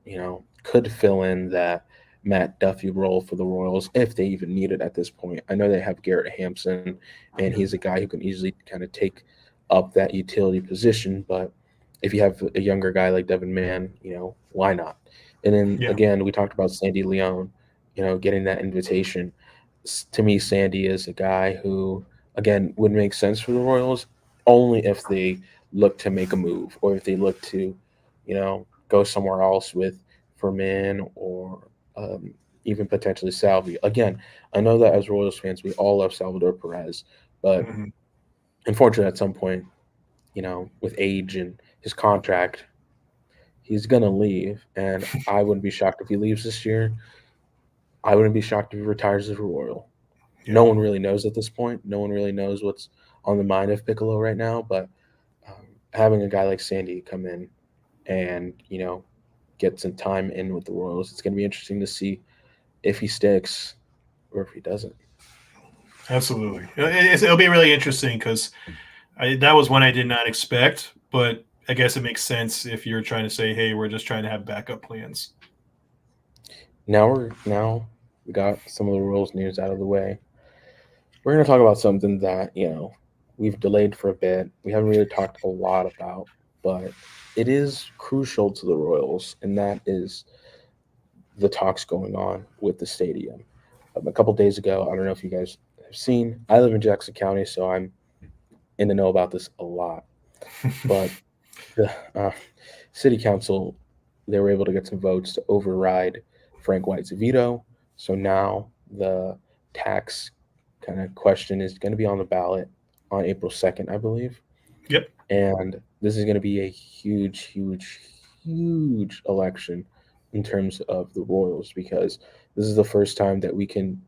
could fill in that Matt Duffy role for the Royals if they even need it at this point. I know they have Garrett Hampson, and he's a guy who can easily kind of take up that utility position. But if you have a younger guy like Devin Mann, why not? And then again, we talked about Sandy Leon, getting that invitation. To me, Sandy is a guy who, again, would make sense for the Royals only if they look to make a move or if they look to, go somewhere else with Furman or even potentially Salvi. Again, I know that as Royals fans, we all love Salvador Perez, but unfortunately, at some point, with age and his contract, he's gonna leave, and I wouldn't be shocked if he leaves this year. I wouldn't be shocked if he retires as a Royal. Yeah. No one really knows at this point. No one really knows what's on the mind of Piccolo right now, but having a guy like Sandy come in and, get some time in with the Royals, it's going to be interesting to see if he sticks or if he doesn't. Absolutely. It'll be really interesting because that was one I did not expect, but I guess it makes sense if you're trying to say, hey, we're just trying to have backup plans. Now we got some of the Royals news out of the way. We're going to talk about something that, we've delayed for a bit. We haven't really talked a lot about, but it is crucial to the Royals, and that is the talks going on with the stadium. A couple days ago, I don't know if you guys have seen, I live in Jackson County, so I'm in the know about this a lot. But the city council, they were able to get some votes to override Frank White's veto. So now the tax kind of question is going to be on the ballot on April 2nd, I believe. Yep. And this is going to be a huge, huge, huge election in terms of the Royals because this is the first time that we can,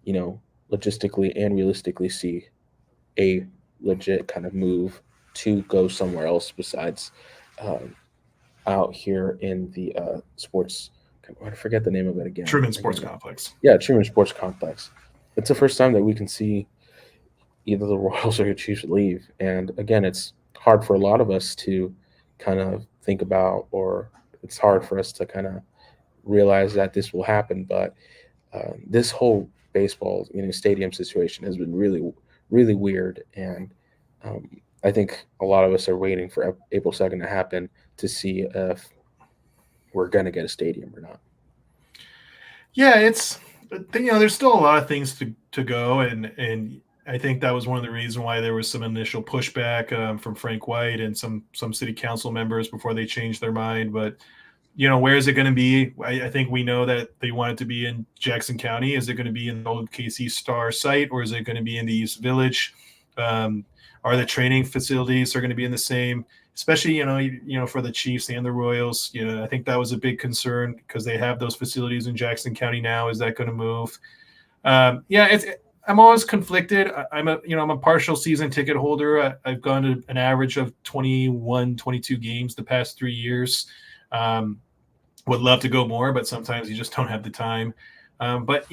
logistically and realistically see a legit kind of move to go somewhere else besides out here in the sports. I forget the name of it again. Truman Sports Complex. Yeah, Truman Sports Complex. It's the first time that we can see either the Royals or the Chiefs leave. And again, it's hard for a lot of us to kind of think about, or it's hard for us to kind of realize that this will happen. But this whole baseball stadium situation has been really, really weird. And I think a lot of us are waiting for April 2nd to happen to see if we're going to get a stadium or not. Yeah, there's still a lot of things to go, and I think that was one of the reasons why there was some initial pushback from Frank White and some city council members before they changed their mind. But where is it going to be? I think we know that they want it to be in Jackson County. Is it going to be in the old KC Star site, or is it going to be in the East Village? Um, are the training facilities are going to be in the same? Especially, for the Chiefs and the Royals, I think that was a big concern because they have those facilities in Jackson County now. Is that going to move? Yeah, I'm always conflicted. I'm a partial season ticket holder. I've gone to an average of 21, 22 games the past 3 years. Um, would love to go more, but sometimes you just don't have the time. But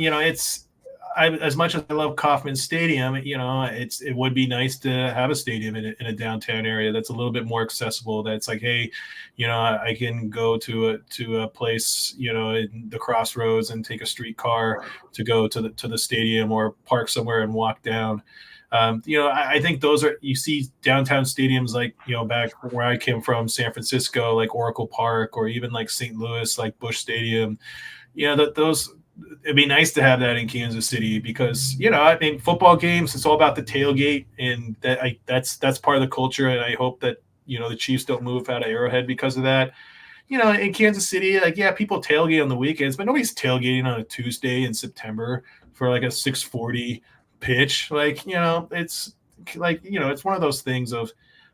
as much as I love Kauffman Stadium, it would be nice to have a stadium in a downtown area that's a little bit more accessible. That's like, hey, I can go to a place, in the crossroads and take a streetcar to go to the stadium, or park somewhere and walk down. I think those are, you see downtown stadiums like, back where I came from, San Francisco, like Oracle Park, or even like St. Louis, like Busch Stadium. That those, it'd be nice to have that in Kansas City because, I mean, football games, it's all about the tailgate, and that's part of the culture. And I hope that, the Chiefs don't move out of Arrowhead because of that. In Kansas City, like, yeah, people tailgate on the weekends, but nobody's tailgating on a Tuesday in September for like a 6:40 pitch. Like, it's like, it's one of ththose things of,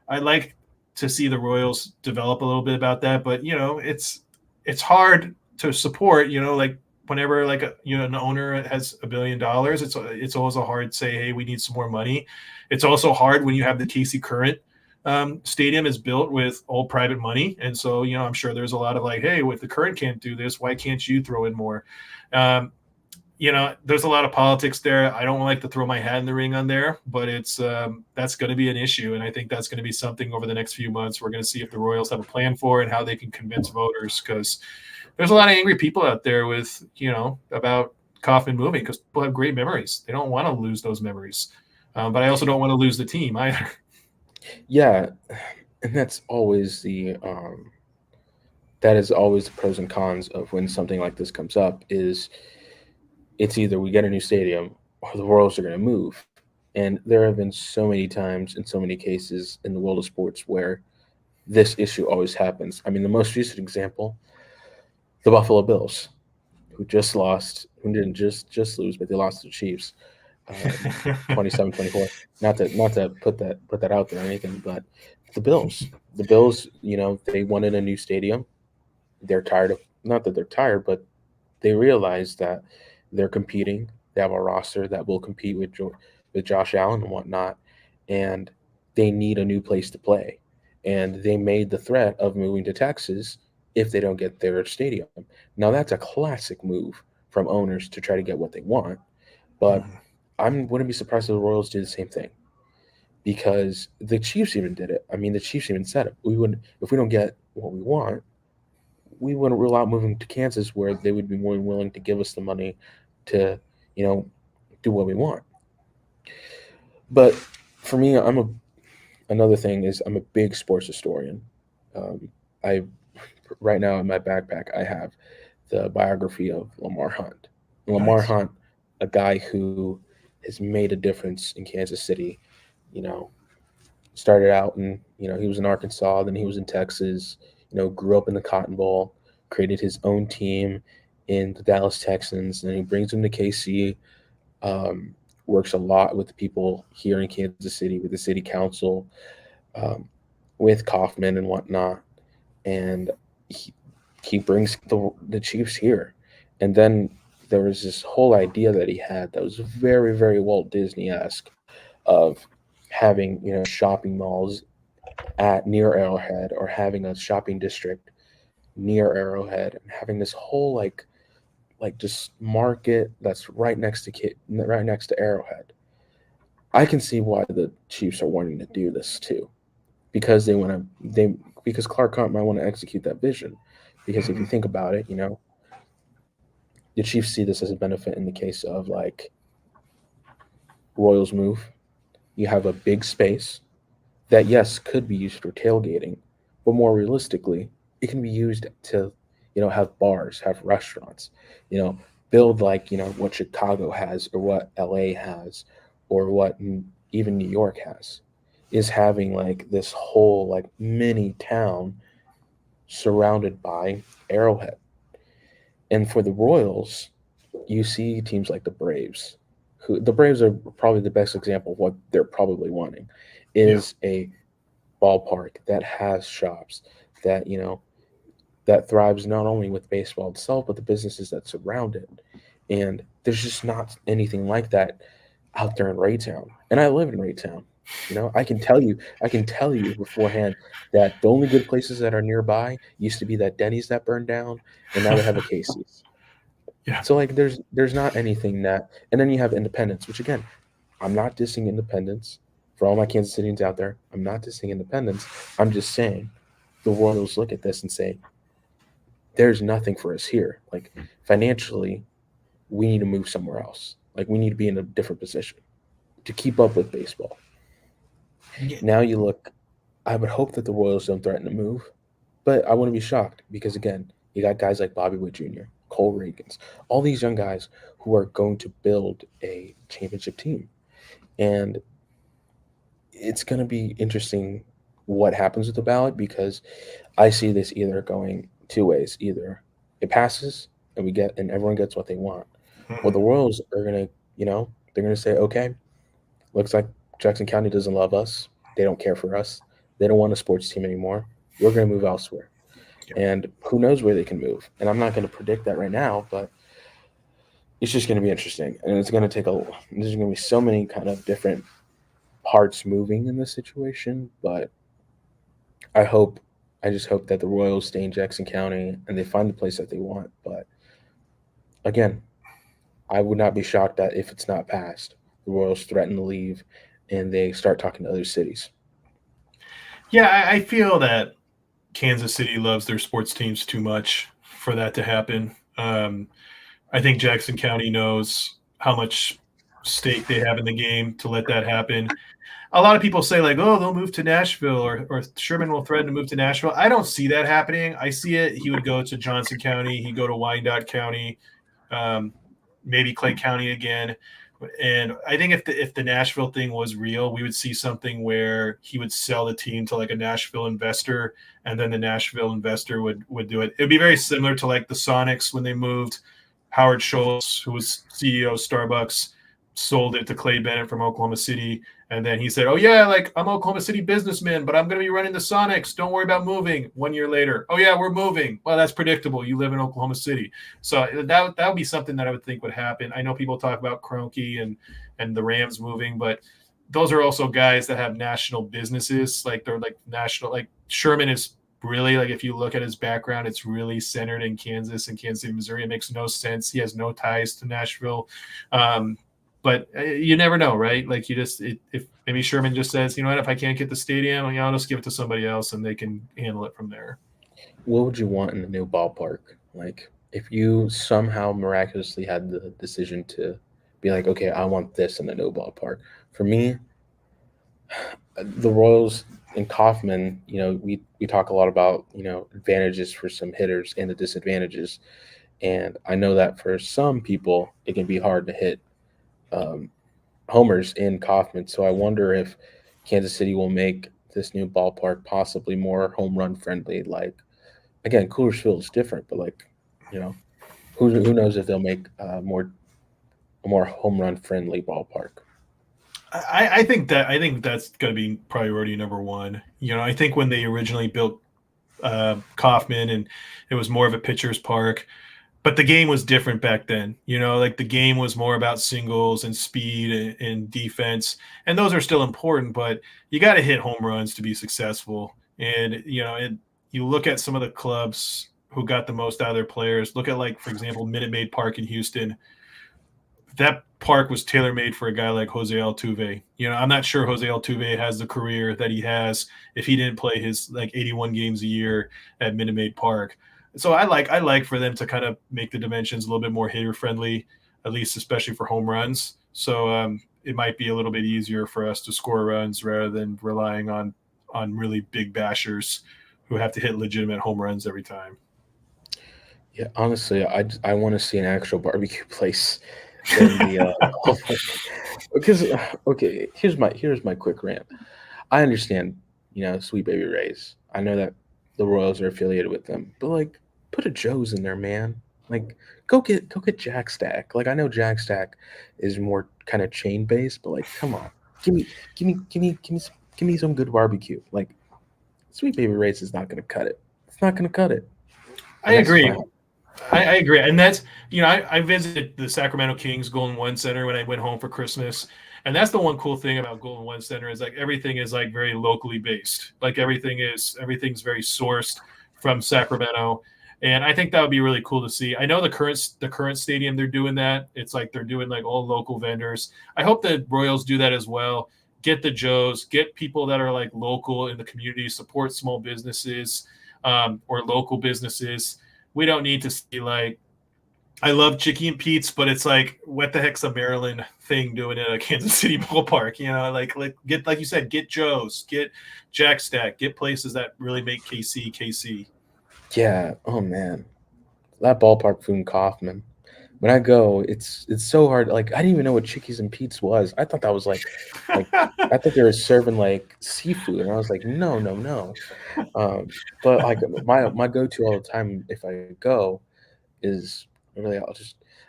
I like to see the Royals develop a little bit about that, but it's hard to support, like whenever like an owner has $1 billion, it's always a hard say, hey, we need some more money. It's also hard when you have the KC Current stadium is built with all private money. And so, I'm sure there's a lot of like, hey, if the Current can't do this, why can't you throw in more? There's a lot of politics there. I don't like to throw my hat in the ring on there, but it's that's going to be an issue. And I think that's going to be something over the next few months. We're going to see if the Royals have a plan for it and how they can convince voters, because there's a lot of angry people out there with, about Kauffman moving, because people have great memories. They don't want to lose those memories. But I also don't want to lose the team either. Yeah, and that is always the pros and cons of when something like this comes up. Is it's either we get a new stadium or the Royals are going to move. And there have been so many times in so many cases in the world of sports where this issue always happens. I mean, the most recent example, the Buffalo Bills, who didn't just lose, but they lost to the Chiefs, 27-24. Not to put that out there or anything, but the Bills, they wanted a new stadium. They're tired of, not that they're tired, but they realize that they're competing. They have a roster that will compete with Josh Allen and whatnot, and they need a new place to play. And they made the threat of moving to Texas if they don't get their stadium. Now that's a classic move from owners to try to get what they want, but I wouldn't be surprised if the Royals do the same thing, because the Chiefs even did it. I mean, the Chiefs even said it. We would, if we don't get what we want, we wouldn't rule out moving to Kansas, where they would be more than willing to give us the money to, do what we want. But for me, another thing is I'm a big sports historian. I right now in my backpack I have the biography of Lamar Hunt. Lamar Nice. Hunt, a guy who has made a difference in Kansas City. You know, started out and he was in Arkansas, then he was in Texas. Grew up in the Cotton Bowl, created his own team in the Dallas Texans, and he brings them to KC. Works a lot with the people here in Kansas City, with the city council, um, with Kauffman and whatnot, and he brings the Chiefs here. And then there was this whole idea that he had that was very, very Walt Disney esque, of having shopping malls at near Arrowhead, or having a shopping district near Arrowhead, and having this whole like just market that's right next to Arrowhead. I can see why the Chiefs are wanting to do this too, because because Clark Hunt might want to execute that vision. Because if you Mhm. think about it, the Chiefs see this as a benefit in the case of like Royals move. You have a big space that, yes, could be used for tailgating, but more realistically, it can be used to, have bars, have restaurants, you know, build like, what Chicago has, or what LA has, or what even New York has, is having like this whole like mini town surrounded by Arrowhead. And for the Royals, you see teams like the Braves, who the Braves are probably the best example of what they're probably wanting, Yeah. is a ballpark that has shops that that thrives not only with baseball itself but the businesses that surround it. And there's just not anything like that out there in Raytown. And I live in Raytown. I can tell you beforehand that the only good places that are nearby used to be that Denny's that burned down, and now they have a Casey's. Yeah. So like there's not anything that, and then you have Independence, which again, I'm not dissing Independence. For all my Kansas Cityans out there, I'm not dissing Independence. I'm just saying the Royals look at this and say, there's nothing for us here. Like financially, we need to move somewhere else. Like we need to be in a different position to keep up with baseball. Yeah. Now you look, I would hope that the Royals don't threaten to move, but I wouldn't be shocked because again, you got guys like Bobby Witt Jr., Cole Reagans, all these young guys who are going to build a championship team. And it's going to be interesting what happens with the ballot because I see this either going two ways. Either it passes and everyone gets what they want, or the Mhm. Royals are going to, they're going to say, okay, looks like Jackson County doesn't love us. They don't care for us. They don't want a sports team anymore. We're going to move elsewhere. Yeah. And who knows where they can move. And I'm not going to predict that right now, but it's just going to be interesting. And it's going to there's going to be so many kind of different parts moving in this situation. But I hope, I just hope that the Royals stay in Jackson County and they find the place that they want. But again, I would not be shocked that if it's not passed, the Royals threaten to leave and they start talking to other cities. Yeah, I feel that Kansas City loves their sports teams too much for that to happen. I think Jackson County knows how much stake they have in the game to let that happen. A lot of people say like, oh, they'll move to Nashville or Sherman will threaten to move to Nashville. I don't see that happening. I see it. He would go to Johnson County. He'd go to Wyandotte County, um, maybe Clay County again. And I think if the Nashville thing was real, we would see something where he would sell the team to like a Nashville investor, and then the Nashville investor would do it. It would be very similar to like the Sonics when they moved. Howard Schultz, who was CEO of Starbucks, sold it to Clay Bennett from Oklahoma City. And then he said, oh, yeah, like I'm Oklahoma City businessman, but I'm going to be running the Sonics. Don't worry about moving. 1 year later, oh, yeah, we're moving. Well, that's predictable. You live in Oklahoma City. So that would be something that I would think would happen. I know people talk about Kroenke and the Rams moving, but those are also guys that have national businesses. Like they're like national, like Sherman is really like if you look at his background, it's really centered in Kansas and Kansas City, Missouri. It makes no sense. He has no ties to Nashville. But you never know, right? Like if maybe Sherman just says, you know what, if I can't get the stadium, I'll just give it to somebody else and they can handle it from there. What would you want in the new ballpark? Like, if you somehow miraculously had the decision to be like, okay, I want this in the new ballpark. For me, the Royals and Kaufman, we talk a lot about, advantages for some hitters and the disadvantages. And I know that for some people, it can be hard to hit um, homers in Kaufman. So I wonder if Kansas City will make this new ballpark possibly more home run friendly. Like again, Coors Field is different, but like you know, who knows if they'll make a more home run friendly ballpark. I think that's going to be priority number one. You know, I think when they originally built Kaufman and it was more of a pitcher's park, but the game was different back then. You know, like the game was more about singles and speed and defense, and those are still important. But you got to hit home runs to be successful. And you look at some of the clubs who got the most out of their players. Look at like, for example, Minute Maid Park in Houston. That park was tailor made for a guy like Jose Altuve. You know, I'm not sure Jose Altuve has the career that he has if he didn't play his like 81 games a year at Minute Maid Park. So I like for them to kind of make the dimensions a little bit more hitter friendly, at least especially for home runs. So it might be a little bit easier for us to score runs rather than relying on really big bashers who have to hit legitimate home runs every time. Yeah, honestly, I want to see an actual barbecue place in the because okay, here's my quick rant. I understand, Sweet Baby Ray's. I know that the Royals are affiliated with them, but like put a Joe's in there, man. Like go get Jack Stack. Like I know Jack Stack is more kind of chain based, but like come on, give me some good barbecue. Like Sweet Baby Ray's is not gonna cut it. It's not gonna cut it, I and that's just agree. my I agree, and that's I visited the Sacramento Kings Golden One Center when I went home for Christmas, and that's the one cool thing about Golden One Center is like everything is like very locally based. Like everything's very sourced from Sacramento, and I think that would be really cool to see. I know the current stadium they're doing that. It's like they're doing like all local vendors. I hope the Royals do that as well. Get the Joes, get people that are like local in the community, support small businesses or local businesses. We don't need to see like I love Chicky and Pete's, but it's like what the heck's a Maryland thing doing at a Kansas City ballpark? Like get like you said, get Joe's, get Jack Stack, get places that really make KC KC. yeah. Oh man, that ballpark food in Kaufman. When I go, it's so hard. Like I didn't even know what Chickies and Pete's was. I thought that was like I thought they were serving like seafood, and I was like, no, no, no. But like my go to all the time if I go is really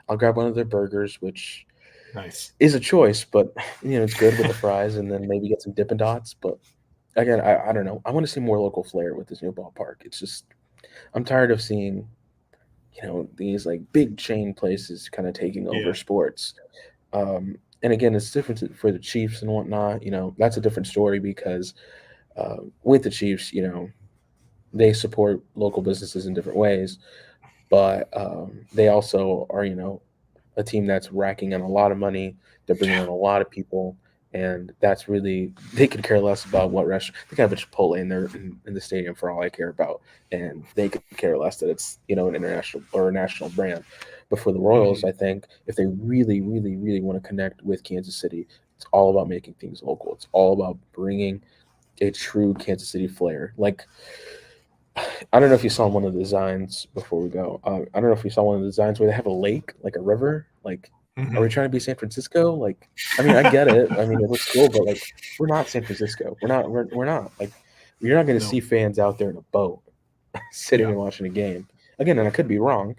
I'll grab one of their burgers, which Nice. is a choice, but it's good with the fries, and then maybe get some Dippin' Dots. But again, I don't know. I want to see more local flair with this new ballpark. It's just I'm tired of seeing these like big chain places kind of taking over Yeah. sports. And again, it's different for the Chiefs and whatnot. That's a different story because with the Chiefs, they support local businesses in different ways, but they also are, a team that's racking in a lot of money. They're bringing in Yeah. a lot of people, and that's really they could care less about what restaurant. They can have a Chipotle in there in the stadium for all I care about, and they could care less that it's an international or a national brand. But for the Royals, Mhm. I think if they really, really, really want to connect with Kansas City, it's all about making things local. It's all about bringing a true Kansas City flair. Like I don't know if you saw one of the designs before we go. I don't know if you saw one of the designs where they have a lake, like a river. Like, are we Mhm. trying to be San Francisco? Like, I mean, I get it. I mean, it looks cool, but like, we're not San Francisco. We're not. Like, you're not going to No. see fans out there in a boat, sitting Yeah. and watching a game. Again, and I could be wrong.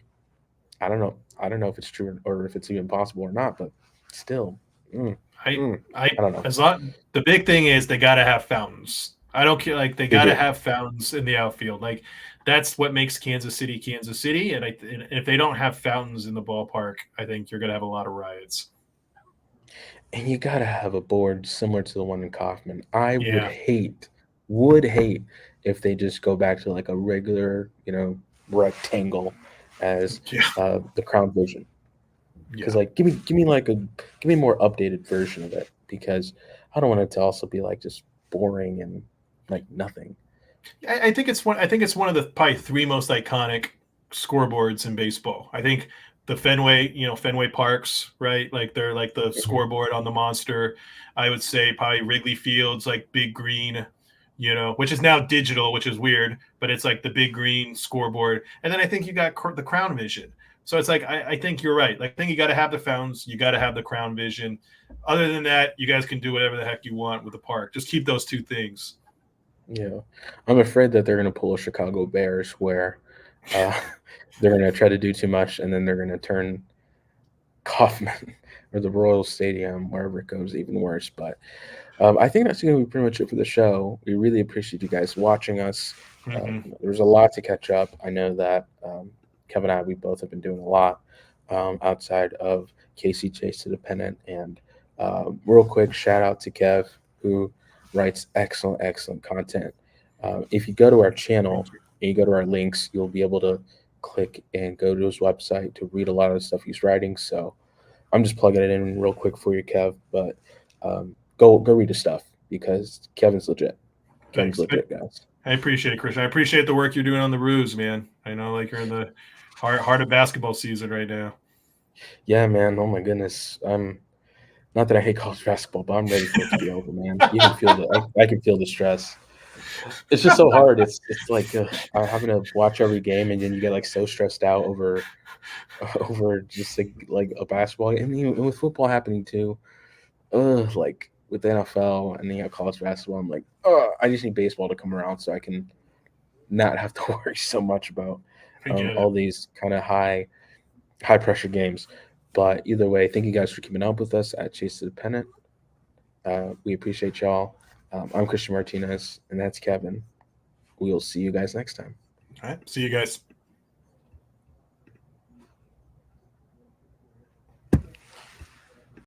I don't know. I don't know if it's true or if it's even possible or not. But still, mm, I mm, I I don't know. as long the big thing is they got to have fountains. I don't care like they They got to do. have fountains in the outfield. Like that's what makes Kansas City Kansas City and if they don't have fountains in the ballpark, I think you're going to have a lot of riots. And you gotta have a board similar to the one in Kaufman. I Yeah. would hate if they just go back to like a regular, rectangle as Yeah. the Crown Vision. Because Yeah. like, give me a more updated version of it. Because I don't want it to also be like just boring and like nothing. I think it's one of the probably three most iconic scoreboards in baseball. I think the Fenway Parks, right? Like they're like the Mhm. scoreboard on the monster. I would say probably Wrigley Field's like big green, which is now digital, which is weird, but it's like the big green scoreboard. And then I think you got the Crown Vision. So it's like I think you're right. Like I think you got to have the fountains, you got to have the Crown Vision. Other than that, you guys can do whatever the heck you want with the park. Just keep those two things. Yeah, I'm afraid that they're gonna pull a Chicago Bears where uh, they're gonna try to do too much and then they're gonna turn Kaufman or the Royal Stadium, wherever it goes, even worse. But I think that's going to be pretty much it for the show. We really appreciate you guys watching us. Hmm. There was a lot to catch up. I know that Kevin and I, we both have been doing a lot outside of Casey Chase to the Pennant. And real quick, shout out to Kev, who writes excellent, excellent content. If you go to our channel Thank you. and you go to our links, you'll be able to click and go to his website to read a lot of the stuff he's writing. So I'm just plugging it in real quick for you, Kev. But go read his stuff because Kevin's legit. Kevin's Thanks. legit, guys. I appreciate it, Christian. I appreciate the work you're doing on the ruse, man. I know like you're in the heart of basketball season right now. Yeah, man. Oh my goodness. I'm not that I hate college basketball, but I'm ready for it to be over, man. You can feel the I can feel the stress. It's just so hard. It's like having to watch every game, and then you get like so stressed out over over just like a basketball game. And with football happening too, like with the NFL and then you got college basketball, I'm like, I just need baseball to come around so I can not have to worry so much about I get it. all these kind of high pressure games. But either way, thank you guys for keeping up with us at Chase to the Pennant. We appreciate y'all. I'm Cristian Martinez, and that's Kevin. We will see you guys next time. All right. See you guys.